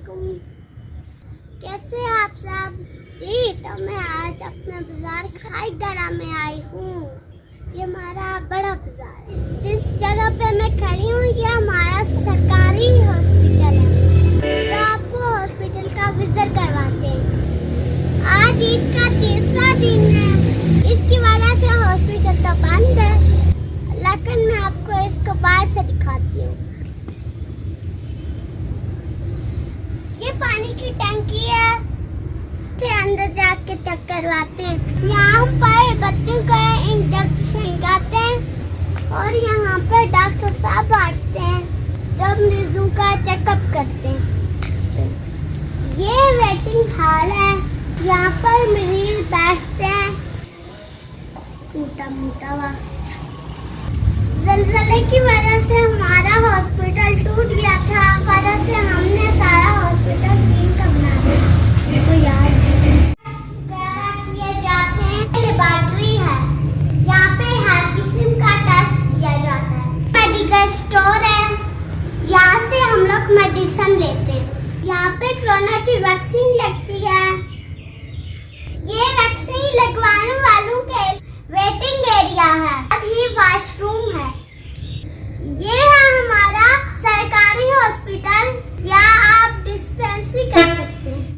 वालेकुम। कैसे आप सब? जी, तो मैं आज अपने बाजार खाईगरा में आई हूँ। ये हमारा बड़ा बाजार है। जिस जगह पे मैं खड़ी हूँ ये हमारा सरकारी हॉस्पिटल है। तो आपको हॉस्पिटल का विजिट करवाते हैं। आज ईद का तीसरा दिन है, इसकी वजह से हॉस्पिटल तो बंद है, लेकिन मैं आपको इसको बाहर से दिखाती हूँ। ये पानी की टंकी है, से अंदर जाके चेक करवाते हैं। यहाँ पर बच्चों का इंजेक्शन लगाते हैं और यहाँ पर डॉक्टर साहब बैठते हैं जो मरीजों का चेकअप करते हैं। ये वेटिंग हॉल है, यहाँ पर मरीज बैठते हैं। मोटा हुआ ज़लज़ले की वजह से हमारा हॉस्पिटल टूट गया था, वजह से हमने सारा हॉस्पिटल क्लीन कर बना दिया। देखो यार, किए जाते हैं। लेबोरेटरी है, यहाँ पे हर किस्म का टेस्ट किया जाता है। मेडिकल स्टोर है, यहाँ से हम लोग मेडिसिन लेते हैं। यहाँ पे कोरोना की वैक्सीन लगती है।